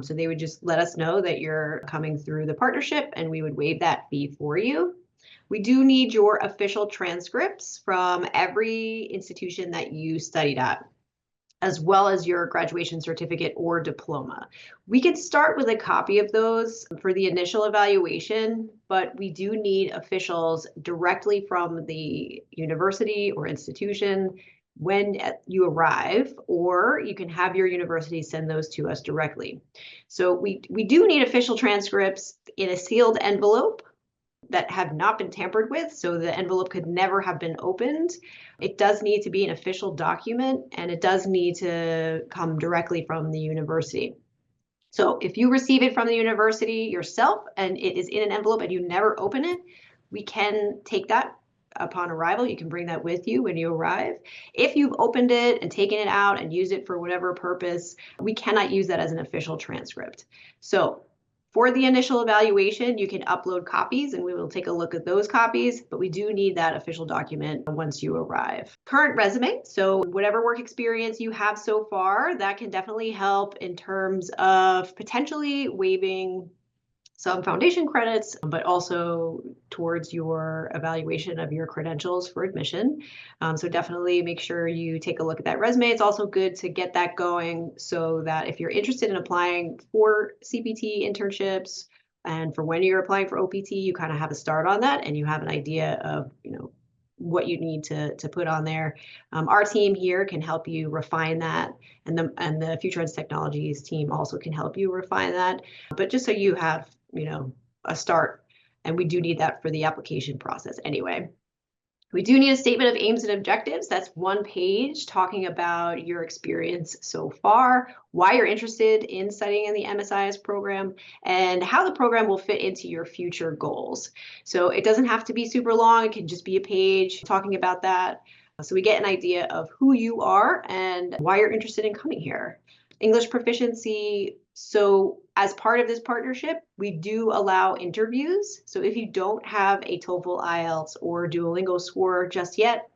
C: So they would just let us know that you're coming through the partnership, and we would waive that fee for you. We do need your official transcripts from every institution that you studied at, as well as your graduation certificate or diploma. We could start with a copy of those for the initial evaluation, but we do need officials directly from the university or institution when you arrive, or you can have your university send those to us directly. So we do need official transcripts in a sealed envelope that have not been tampered with, so the envelope could never have been opened. It does need to be an official document, and it does need to come directly from the university. So if you receive it from the university yourself and it is in an envelope and you never open it, we can take that upon arrival. You can bring that with you when you arrive. If you've opened it and taken it out and used it for whatever purpose, we cannot use that as an official transcript. So for the initial evaluation, you can upload copies and we will take a look at those copies, but we do need that official document once you arrive. Current resume, so whatever work experience you have so far, that can definitely help in terms of potentially waiving some foundation credits, but also towards your evaluation of your credentials for admission. So definitely make sure you take a look at that resume. It's also good to get that going so that if you're interested in applying for CPT internships and for when you're applying for OPT, you kind of have a start on that and you have an idea of, what you need to put on there. Our team here can help you refine that, and the Futurense Technologies team also can help you refine that. But just so you have, a start, and we do need that for the application process anyway. We do need a statement of aims and objectives. That's 1 page talking about your experience so far, why you're interested in studying in the MSIS program, and how the program will fit into your future goals. So it doesn't have to be super long. It can just be a page talking about that. So we get an idea of who you are and why you're interested in coming here. English proficiency. So as part of this partnership, we do allow interviews. So if you don't have a TOEFL, IELTS, or Duolingo score just yet,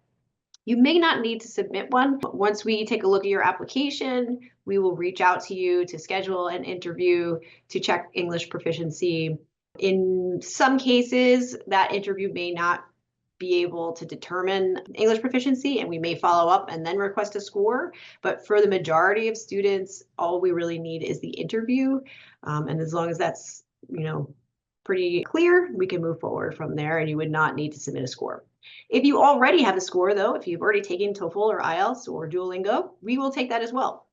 C: You may not need to submit one. Once we take a look at your application, we will reach out to you to schedule an interview to check English proficiency. In some cases, that interview may not be able to determine English proficiency, and we may follow up and then request a score. But for the majority of students, all we really need is the interview. And as long as that's, pretty clear, we can move forward from there, and you would not need to submit a score. If you already have a score, though, if you've already taken TOEFL or IELTS or Duolingo, we will take that as well.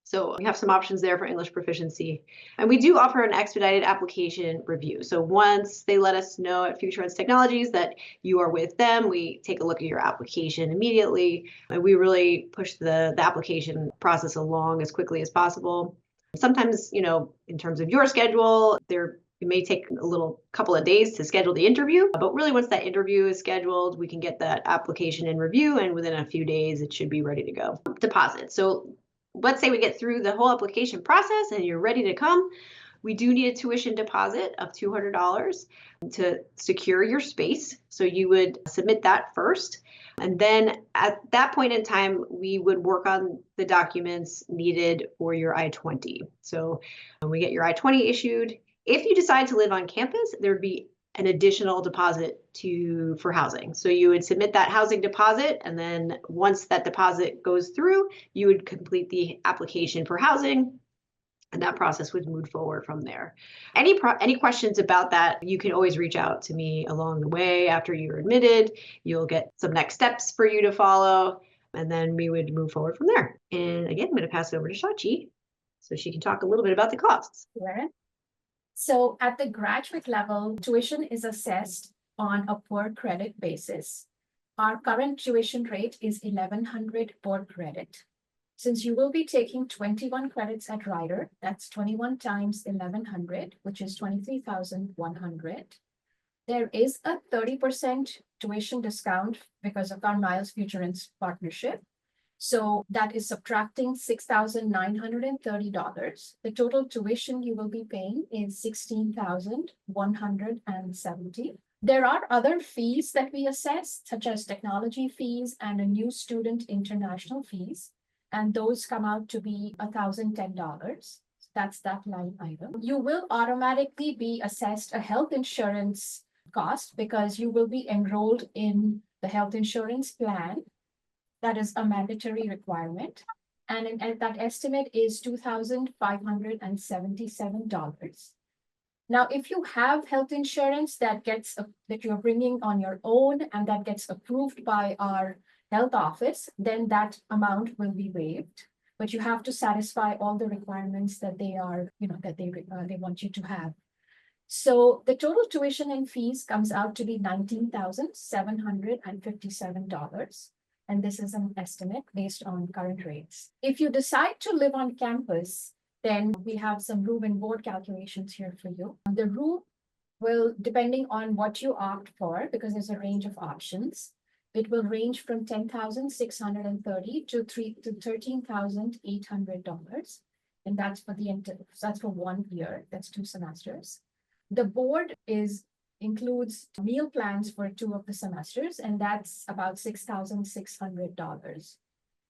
C: So we have some options there for English proficiency. And we do offer an expedited application review. So once they let us know at Futurense Technologies that you are with them, we take a look at your application immediately. And we really push the application process along as quickly as possible. Sometimes, in terms of your schedule, it may take a couple of days to schedule the interview, but really once that interview is scheduled, we can get that application in review, and within a few days, it should be ready to go. Deposit. So let's say we get through the whole application process and you're ready to come. We do need a tuition deposit of $200 to secure your space. So you would submit that first. And then at that point in time, we would work on the documents needed for your I-20. So when we get your I-20 issued, if you decide to live on campus, there would be an additional deposit for housing. So you would submit that housing deposit, and then once that deposit goes through, you would complete the application for housing, and that process would move forward from there. Any questions about that, you can always reach out to me along the way. After you're admitted, you'll get some next steps for you to follow, and then we would move forward from there. And again, I'm going to pass it over to Shachi so she can talk a little bit about the costs.
D: Erin? So at the graduate level, tuition is assessed on a per credit basis. Our current tuition rate is $1,100 per credit. Since you will be taking 21 credits at Rider, that's 21 times 1,100, which is 23,100. There is a 30% tuition discount because of our Miles Futurense partnership. So that is subtracting $6,930. The total tuition you will be paying is $16,170. There are other fees that we assess, such as technology fees and a new student international fees, and those come out to be $1,010. That's that line item. You will automatically be assessed a health insurance cost because you will be enrolled in the health insurance plan. That is a mandatory requirement. And that estimate is $2,577. Now, if you have health insurance that you're bringing on your own and that gets approved by our health office, then that amount will be waived. But you have to satisfy all the requirements that they want you to have. So the total tuition and fees comes out to be $19,757. And this is an estimate based on current rates. If you decide to live on campus, then we have some room and board calculations here for you. The room will, depending on what you opt for, because there's a range of options, it will range from $10,630 to $13,800. And that's for that's for 1 year, that's 2 semesters. The board includes meal plans for 2 of the semesters, and that's about $6,600.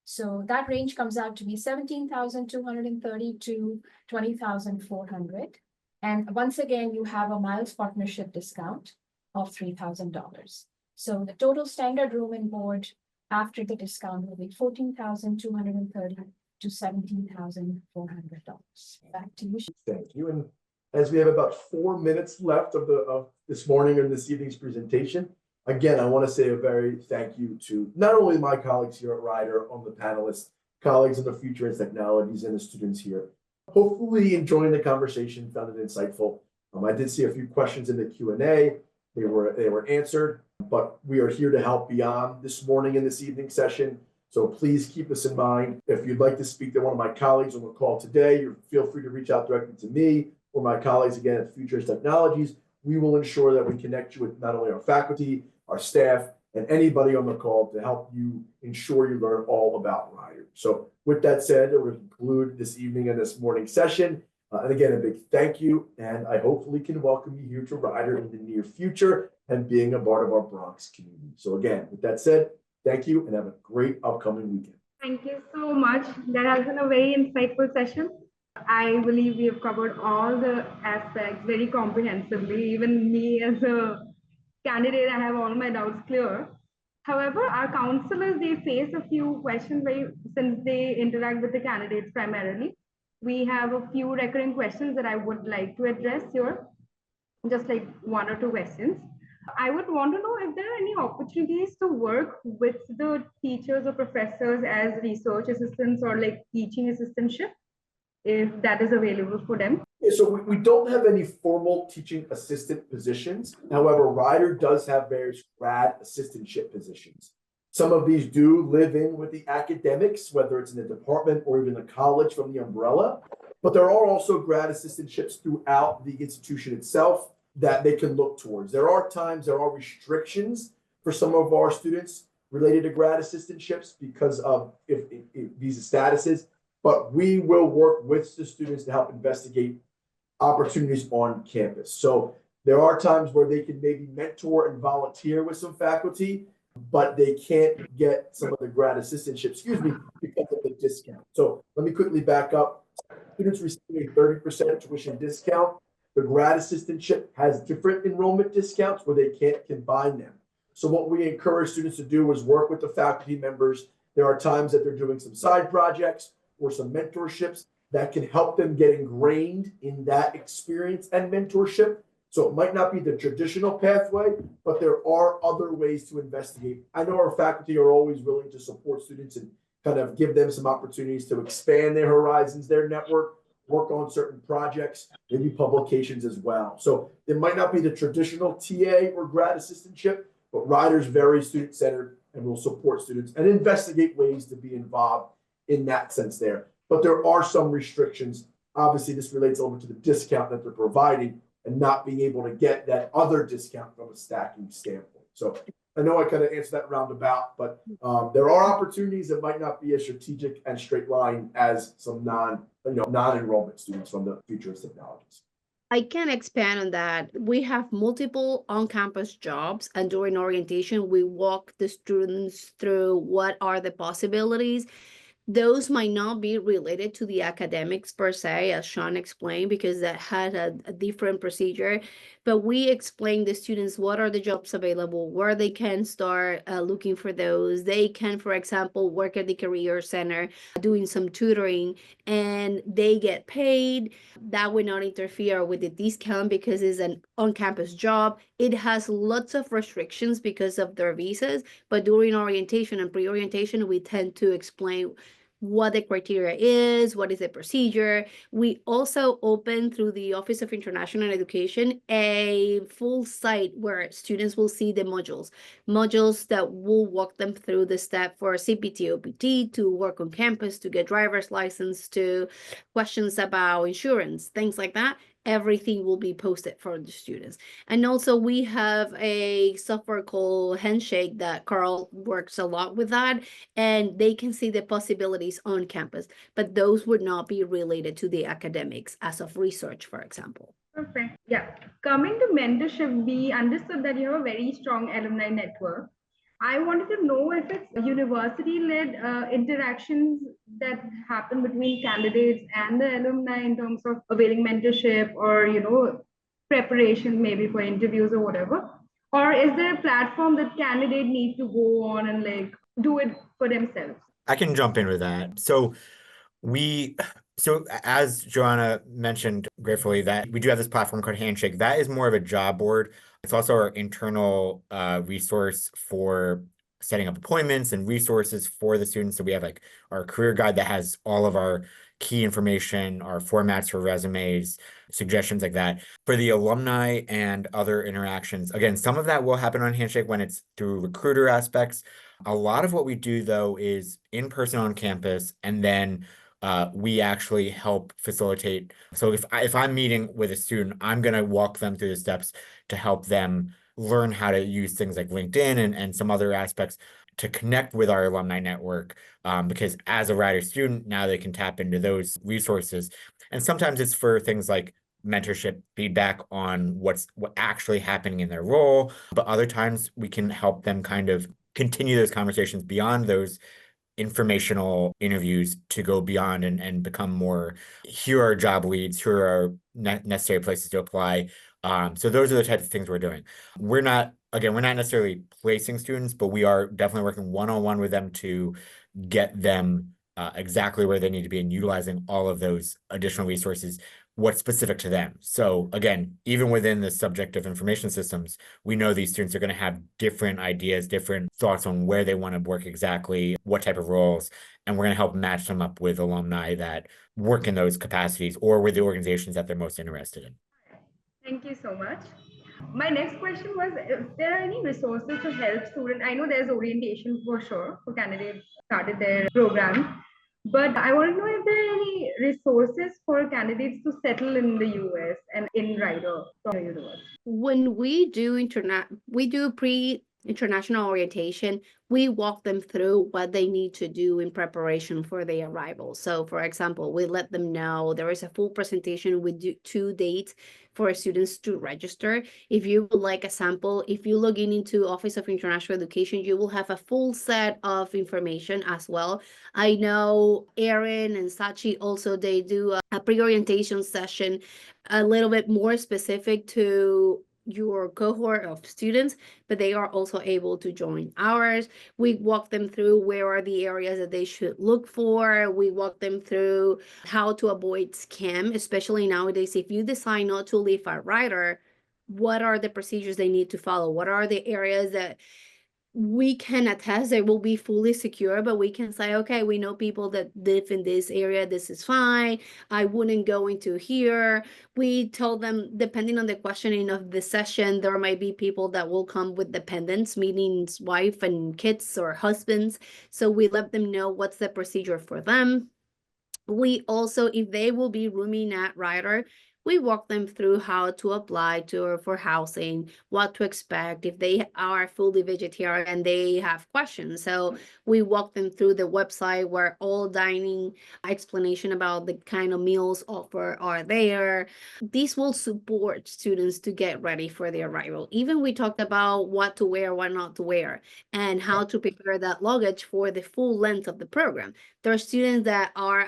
D: So that range comes out to be $17,230 to $20,400. And once again, you have a Miles partnership discount of $3,000. So the total standard room and board after the discount will be $14,230 to $17,400. Back to you.
B: Thank you. And as we have about 4 minutes left of this morning and this evening's presentation, again, I want to say a very thank you to not only my colleagues here at Rider, on the panelists, colleagues in the Futurense Technologies, and the students here. Hopefully enjoying the conversation, found it insightful. I did see a few questions in the Q&A. They were answered, but we are here to help beyond this morning and this evening session. So please keep us in mind. If you'd like to speak to one of my colleagues on the call today, feel free to reach out directly to me or my colleagues again at Futurense Technologies. We will ensure that we connect you with not only our faculty, our staff, and anybody on the call to help you ensure you learn all about Rider. So with that said, we'll conclude this evening and this morning session. And again, a big thank you, and I hopefully can welcome you here to Rider in the near future and being a part of our Bronx community. So again, with that said, Thank you and have a great upcoming weekend.
A: Thank you so much. That has been a very insightful session. I believe we have covered all the aspects very comprehensively. Even me as a candidate, I have all my doubts clear. However, our counselors, they face a few questions since they interact with the candidates primarily. We have a few recurring questions that I would like to address here, just like one or two questions. I would want to know if there are any opportunities to work with the teachers or professors as research assistants or like teaching assistantship, if that is available for them.
B: Yeah, so we don't have any formal teaching assistant positions. However, Ryder does have various grad assistantship positions. Some of these do live in with the academics, whether it's in the department or even the college from the umbrella. But there are also grad assistantships throughout the institution itself that they can look towards. There are restrictions for some of our students related to grad assistantships because of if visa statuses, but we will work with the students to help investigate opportunities on campus. So there are times where they can maybe mentor and volunteer with some faculty, but they can't get some of the grad assistantships, because of the discount. So let me quickly back up. Students receive a 30% tuition discount. The grad assistantship has different enrollment discounts where they can't combine them. So what we encourage students to do is work with the faculty members. There are times that they're doing some side projects or some mentorships that can help them get ingrained in that experience and mentorship. So it might not be the traditional pathway, but there are other ways to investigate. I know our faculty are always willing to support students and kind of give them some opportunities to expand their horizons, their network, work on certain projects, maybe publications as well. So it might not be the traditional TA or grad assistantship, but Ryder's very student-centered and will support students and investigate ways to be involved in that sense there. But there are some restrictions. Obviously, this relates over to the discount that they're providing and not being able to get that other discount from a stacking standpoint. So I know I kind of answered that roundabout, but there are opportunities that might not be as strategic and straight line as some non-enrollment students from the Futurense technologies.
F: I can expand on that. We have multiple on-campus jobs, and during orientation, we walk the students through what are the possibilities. Those might not be related to the academics per se, as Sean explained, because that had a different procedure. But we explain the students what are the jobs available, where they can start looking for those. They can, for example, work at the Career Center doing some tutoring, and they get paid. That would not interfere with the discount because it's an on-campus job. It has lots of restrictions because of their visas, but during orientation and pre-orientation, we tend to explain what the criteria is, what is the procedure. We also open through the Office of International Education a full site where students will see the modules that will walk them through the step for CPT, OPT, to work on campus, to get driver's license, to questions about insurance, things like that. Everything will be posted for the students. And also we have a software called Handshake that Carl works a lot with that, and they can see the possibilities on campus, but those would not be related to the academics as of research, for example.
A: Perfect. Yeah. Coming to mentorship, we understood that you have a very strong alumni network. I wanted to know if it's university-led interactions that happen between candidates and the alumni in terms of availing mentorship or, preparation maybe for interviews or whatever. Or is there a platform that candidate need to go on and like do it for themselves?
H: I can jump in with that. So as Joanna mentioned gratefully, that we do have this platform called Handshake. That is more of a job board. It's also our internal resource for setting up appointments and resources for the students. So we have like our career guide that has all of our key information, our formats for resumes, suggestions like that. For the alumni and other interactions, again, some of that will happen on Handshake when it's through recruiter aspects. A lot of what we do though is in person on campus, and then we actually help facilitate. So if I'm meeting with a student, I'm going to walk them through the steps to help them learn how to use things like LinkedIn and some other aspects to connect with our alumni network, because as a Ryder student, now they can tap into those resources. And sometimes it's for things like mentorship, feedback on what actually happening in their role, but other times we can help them kind of continue those conversations beyond those informational interviews to go beyond and become more, here are job leads, here are necessary places to apply. So those are the types of things we're doing. We're not necessarily placing students, but we are definitely working one-on-one with them to get them exactly where they need to be and utilizing all of those additional resources, what's specific to them. So again, even within the subject of information systems, we know these students are going to have different ideas, different thoughts on where they want to work exactly, what type of roles, and we're going to help match them up with alumni that work in those capacities or with the organizations that they're most interested in.
A: Thank you so much. My next question was if there are any resources to help students. I know there's orientation for sure for candidates started their program, but I want to know if there are any resources for candidates to settle in the US and in Rider from your university.
F: When we do pre-international orientation, we walk them through what they need to do in preparation for their arrival. So for example, we let them know there is a full presentation with 2 dates for students to register. If you would like a sample, if you log into Office of International Education, you will have a full set of information as well. I know Erin and Shachi also, they do a pre-orientation session a little bit more specific to your cohort of students, but they are also able to join ours. We walk them through where are the areas that they should look for. We walk them through how to avoid scam, especially nowadays. If you decide not to leave a rider, what are the procedures they need to follow? What are the areas that we can attest they will be fully secure, but we can say, okay, we know people that live in this area, this is fine, I wouldn't go into here. We tell them, depending on the questioning of the session, there might be people that will come with dependents, meaning wife and kids or husbands. So we let them know what's the procedure for them. We also, if they will be rooming at Rider, we walk them through how to apply for housing, what to expect if they are fully vegetarian and they have questions. So we walk them through the website where all dining explanation about the kind of meals offered are there. This will support students to get ready for their arrival. Even we talked about what to wear, what not to wear, and how to prepare that luggage for the full length of the program. There are students that are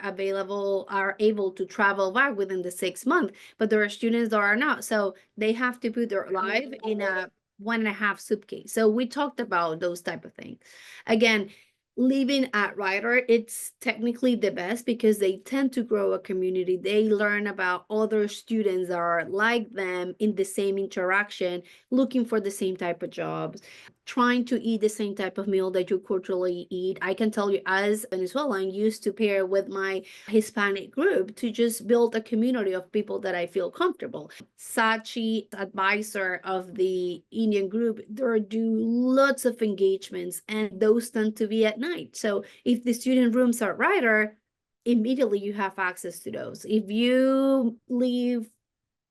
F: able to travel back within the 6 months, but there are students that are not. So they have to put their life in a 1.5 suitcase. So we talked about those type of things. Again, living at Rider, it's technically the best because they tend to grow a community. They learn about other students that are like them in the same interaction, looking for the same type of jobs, trying to eat the same type of meal that you culturally eat. I can tell you, as Venezuelan, used to pair with my Hispanic group to just build a community of people that I feel comfortable. Shachi, advisor of the Indian group, they do lots of engagements, and those tend to be at night. So if the student rooms are Rider, immediately you have access to those. If you leave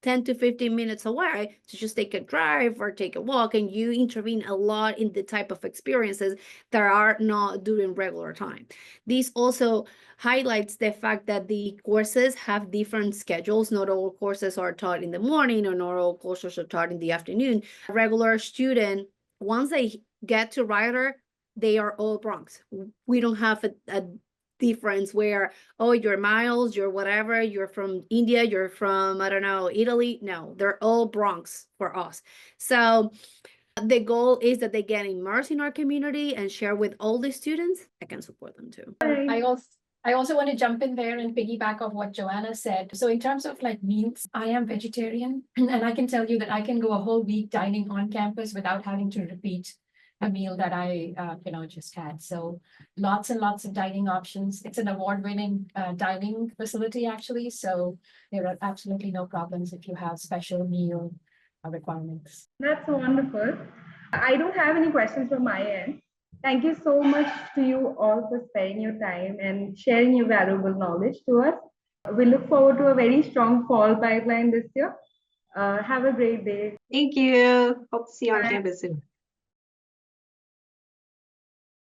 F: 10 to 15 minutes away to just take a drive or take a walk, and you intervene a lot in the type of experiences that are not during regular time. This also highlights the fact that the courses have different schedules. Not all courses are taught in the morning, or not all courses are taught in the afternoon. A regular student, once they get to Rider, they are all Bronx. We don't have a difference where, oh, you're Miles, you're whatever, you're from India, you're from, I don't know, Italy. No, they're all Bronx for us. So the goal is that they get immersed in our community and share with all the students. I can support them too.
D: I also want to jump in there and piggyback off what Joanna said. So in terms of like meals, I am vegetarian, and I can tell you that I can go a whole week dining on campus without having to repeat a meal that I just had. So lots and lots of dining options. It's an award-winning dining facility, actually. So there are absolutely no problems if you have special meal requirements.
A: That's wonderful. I don't have any questions from my end. Thank you so much to you all for sparing your time and sharing your valuable knowledge to us. We look forward to a very strong fall pipeline this year. Have a great day.
C: Thank you. Hope to see you on
A: Bye.
C: campus soon.